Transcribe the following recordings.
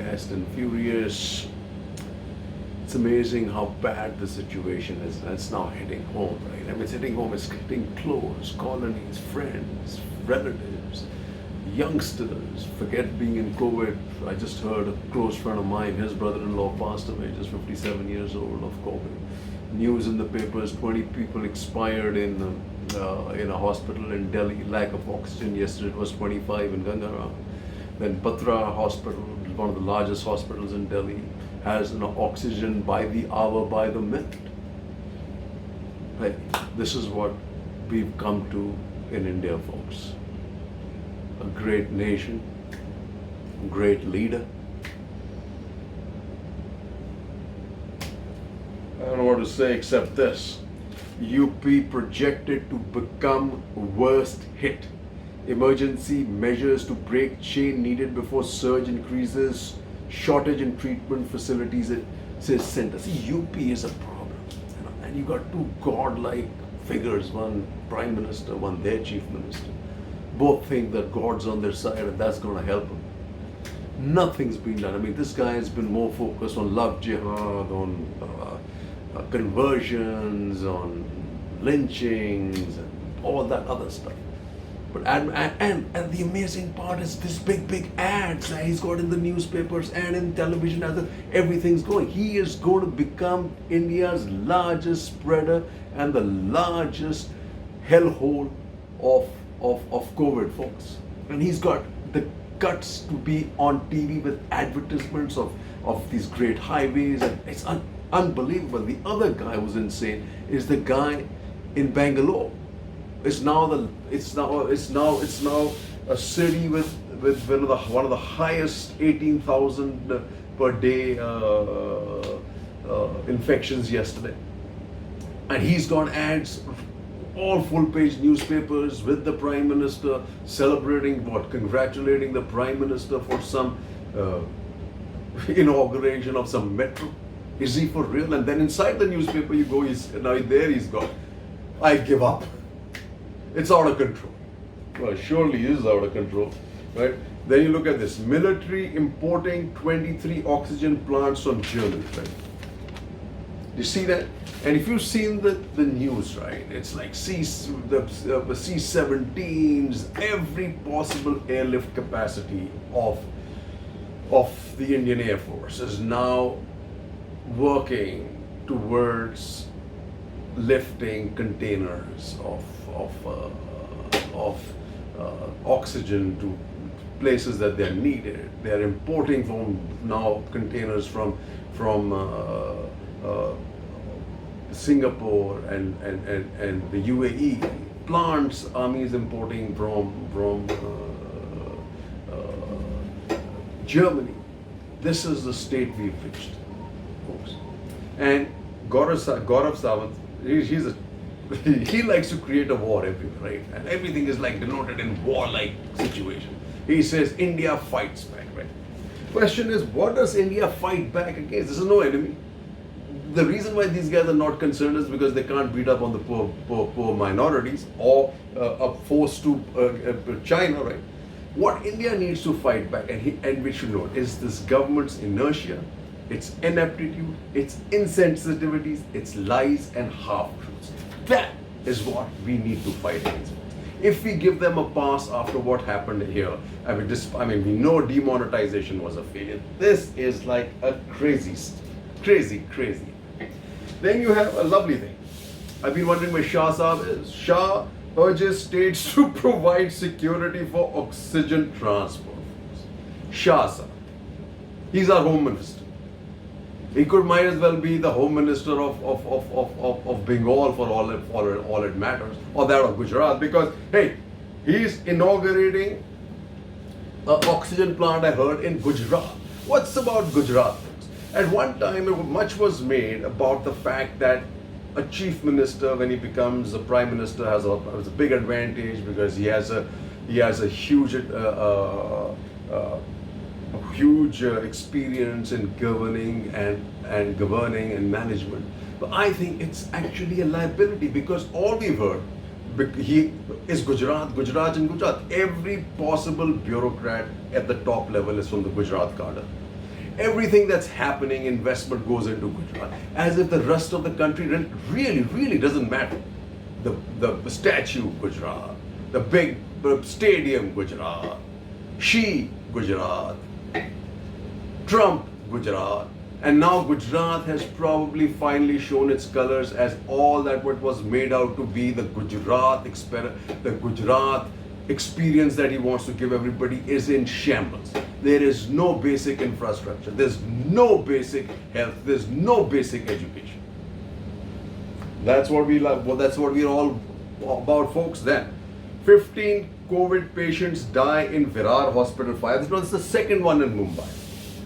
fast and furious. It's amazing how bad the situation is, and it's now hitting home, right? I mean, it's hitting home, it's getting close, colonies, friends, relatives, youngsters. Forget being in COVID. I just heard a close friend of mine, his brother-in-law passed away, just 57 years old of COVID. News in the papers, 20 people expired in a hospital in Delhi, lack of oxygen. Yesterday it was 25 in Gangaram. Then Batra Hospital, one of the largest hospitals in Delhi, has oxygen by the hour, by the minute. Hey, this is what we've come to in India, folks. A great nation, a great leader. I don't know what to say except this. UP projected to become worst hit. Emergency measures to break chain needed before surge increases. Shortage in treatment facilities, it says center. See, UP is a problem. And you got two godlike figures, one prime minister, one their chief minister. Both think that God's on their side and that's going to help them. Nothing's been done. I mean, this guy has been more focused on love jihad, on conversions, on lynchings, and all that other stuff. But and the amazing part is this big ads that he's got in the newspapers and in television, everything's going. He is going to become India's largest spreader and the largest hellhole of COVID, folks. And he's got the guts to be on TV with advertisements of these great highways, and it's unbelievable. The other guy who's insane is the guy in Bangalore. It's now a city with one of the highest 18,000 per day infections yesterday, and he's got ads, all full-page newspapers with the Prime Minister congratulating the Prime Minister for some inauguration of some metro. Is he for real? And then inside the newspaper you go, he's got, I give up. It's out of control. Well, it surely is out of control, right? Then you look at this, military importing 23 oxygen plants from Germany, right? You see that? And if you've seen the news, right, it's like the C-17s, every possible airlift capacity of the Indian Air Force is now working towards lifting containers of oxygen to places that they're needed. They're importing containers from Singapore and the UAE. Plants, army is importing from Germany. This is the state we've reached, folks. And Gaurav Sawant, he likes to create a war everywhere, right? And everything is like denoted in war-like situation. He says India fights back, right? Question is, what does India fight back against? This is no enemy. The reason why these guys are not concerned is because they can't beat up on the poor minorities or forced to China, right? What India needs to fight back, and we should know, is this government's inertia, its ineptitude, its insensitivities, its lies and half-truths. That is what we need to fight against. If we give them a pass after what happened here, we know demonetization was a failure. This is like a crazy. Then you have a lovely thing. I've been wondering where Shah Saab is. Shah urges states to provide security for oxygen transport. Shah Saab. He's our home minister. He might as well be the home minister of Bengal for all it matters, or that of Gujarat, because hey, he's inaugurating an oxygen plant, I heard, in Gujarat. What's about Gujarat? At one time, much was made about the fact that a chief minister, when he becomes a prime minister, has a big advantage because he has a huge experience in governing and management. But I think it's actually a liability, because all we've heard, he is Gujarat. Every possible bureaucrat at the top level is from the Gujarat cadre. Everything that's happening, investment goes into Gujarat, as if the rest of the country really doesn't matter. The statue Gujarat, the big stadium Gujarat, she Gujarat, Trump Gujarat, and now Gujarat has probably finally shown its colors as all that what was made out to be the Gujarat experience that he wants to give everybody is in shambles. There is no basic infrastructure, there's no basic health, there's no basic education. That's what we love. Well, that's what we're all about, folks. Then 15 COVID patients die in Virar Hospital fire. This was the second one in Mumbai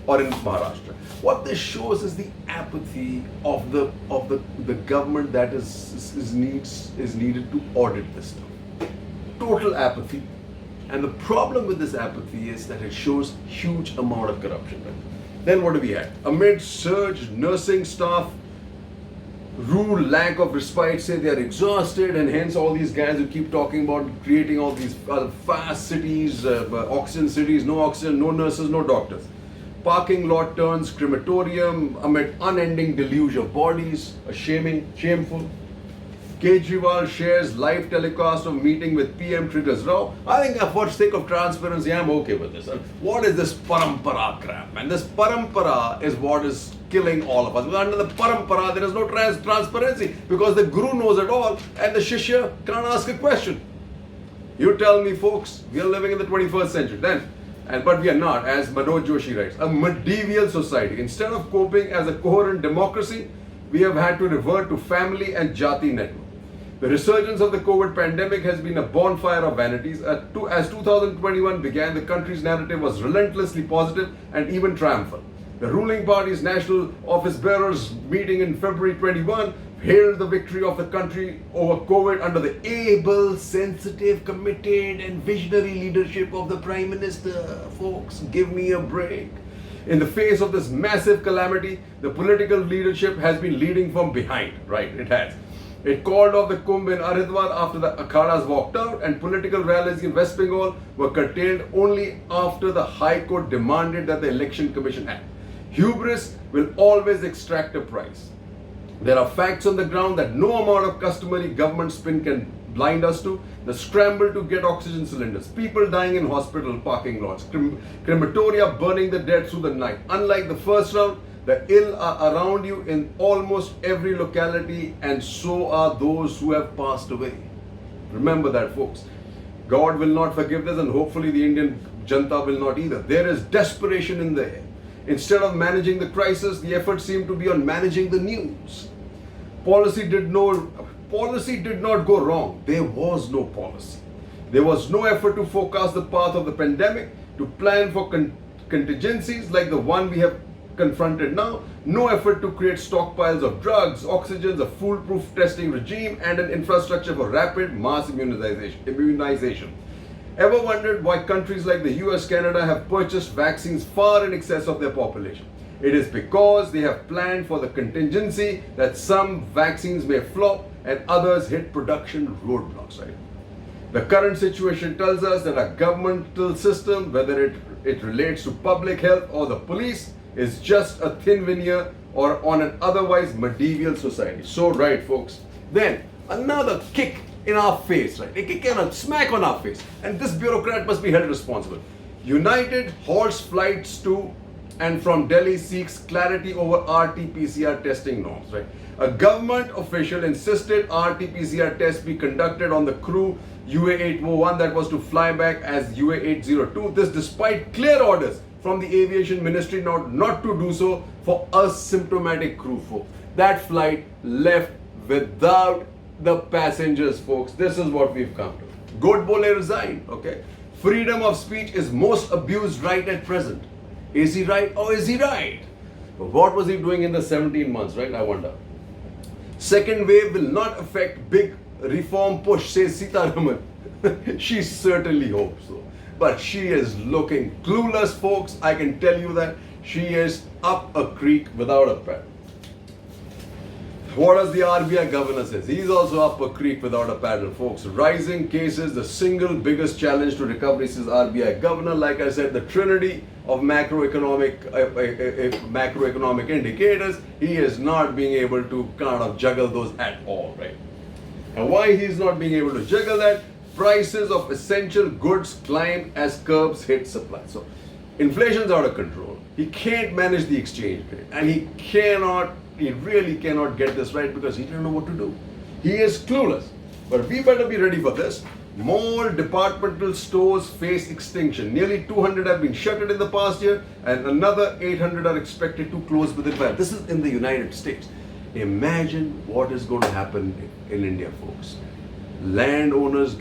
or in Maharashtra. What this shows is the apathy of the government that is needed to audit this stuff. Total apathy. And the problem with this apathy is that it shows huge amount of corruption. Then what do we have? Amid surge, nursing staff rule lack of respite, say they are exhausted, and hence all these guys who keep talking about creating all these fast cities, oxygen cities, no oxygen, no nurses, no doctors. Parking lot turns crematorium amid unending deluge of bodies, shameful. Kejriwal shares live telecast of meeting with PM triggers Rao. I think for sake of transparency, I'm okay with this. What is this parampara crap? And this parampara is what is killing all of us. Because under the parampara, there is no transparency because the guru knows it all and the shishya can't ask a question. You tell me, folks, we are living in the 21st century. But we are not, as Manoj Joshi writes, a medieval society. Instead of coping as a coherent democracy, we have had to revert to family and jati network. The resurgence of the COVID pandemic has been a bonfire of vanities. As 2021 began, the country's narrative was relentlessly positive and even triumphant. The ruling party's national office bearers meeting in February 21 hailed the victory of the country over COVID under the able, sensitive, committed and visionary leadership of the Prime Minister. Folks, give me a break. In the face of this massive calamity, the political leadership has been leading from behind. Right, it has. It called off the Kumbh in Haridwar after the Akhadas walked out, and political rallies in West Bengal were curtailed only after the High Court demanded that the Election Commission act. Hubris will always extract a price. There are facts on the ground that no amount of customary government spin can blind us to. The scramble to get oxygen cylinders, people dying in hospital parking lots, crematoria burning the dead through the night. Unlike the first round, the ill are around you in almost every locality, and so are those who have passed away. Remember that, folks. God will not forgive this, and hopefully the Indian Janta will not either. There is desperation in the air. Instead of managing the crisis, the effort seemed to be on managing the news. Policy did not go wrong. There was no policy. There was no effort to forecast the path of the pandemic, to plan for contingencies like the one we have confronted now. No effort to create stockpiles of drugs, oxygen, a foolproof testing regime, and an infrastructure for rapid mass immunization. Ever wondered why countries like the US, Canada have purchased vaccines far in excess of their population? It is because they have planned for the contingency that some vaccines may flop and others hit production roadblocks, right? The current situation tells us that a governmental system, whether it relates to public health or the police, is just a thin veneer or on an otherwise medieval society. So right, folks. Then another kick in our face, right? A kick and a smack on our face. And this bureaucrat must be held responsible. United halts flights to and from Delhi seeks clarity over RT-PCR testing norms, right? A government official insisted RT-PCR tests be conducted on the crew UA801 that was to fly back as UA802. This despite clear orders from the aviation ministry not to do so for asymptomatic crew folk. That flight left without the passengers, folks. This is what we've come to. Godbole resigned, okay? Freedom of speech is most abused right at present. Is he right or is he right? What was he doing in the 17 months, right? I wonder. Second wave will not affect big reform push, says Sitaraman. She certainly hopes so. But she is looking clueless, folks. I can tell you that. She is up a creek without a paddle. What does the RBI governor say? He's also up a creek without a paddle, folks. Rising cases, the single biggest challenge to recovery, says RBI governor. Like I said, the trinity of macroeconomic indicators, he is not being able to kind of juggle those at all, right? And why he's not being able to juggle that? Prices of essential goods climb as curbs hit supply. So inflation's out of control. He can't manage the exchange rate, and he really cannot get this right because he doesn't know what to do. He is clueless. But we better be ready for this. Mall departmental stores face extinction. Nearly 200 have been shuttered in the past year, and another 800 are expected to close within 5 years. This is in the United States. Imagine what is going to happen in India, folks. Landowners,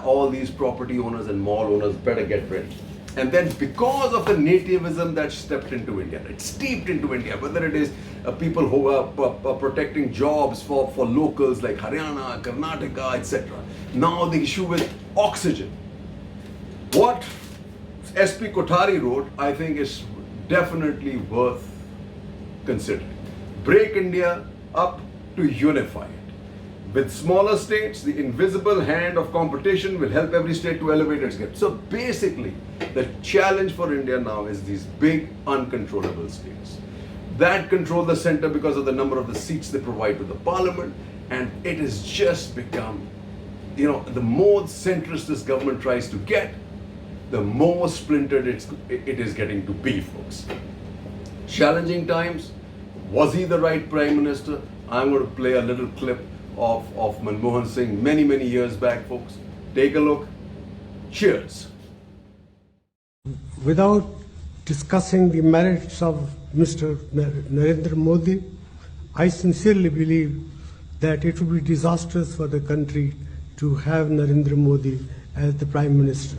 all these property owners and mall owners better get ready. And then because of the nativism that stepped into India, it's steeped into India, whether it is people who are protecting jobs for locals like Haryana, Karnataka, etc. Now the issue with oxygen. What SP Kothari wrote, I think, is definitely worth considering. Break India up to unify it. With smaller states, the invisible hand of competition will help every state to elevate its game. So basically, the challenge for India now is these big, uncontrollable states that control the center because of the number of the seats they provide to the parliament. And it has just become, the more centrist this government tries to get, the more splintered it is getting to be, folks. Challenging times. Was he the right prime minister? I'm going to play a little clip of Manmohan Singh many years back, folks. Take a look. Cheers. Without discussing the merits of Mr. Narendra Modi, I sincerely believe that it would be disastrous for the country to have Narendra Modi as the Prime Minister.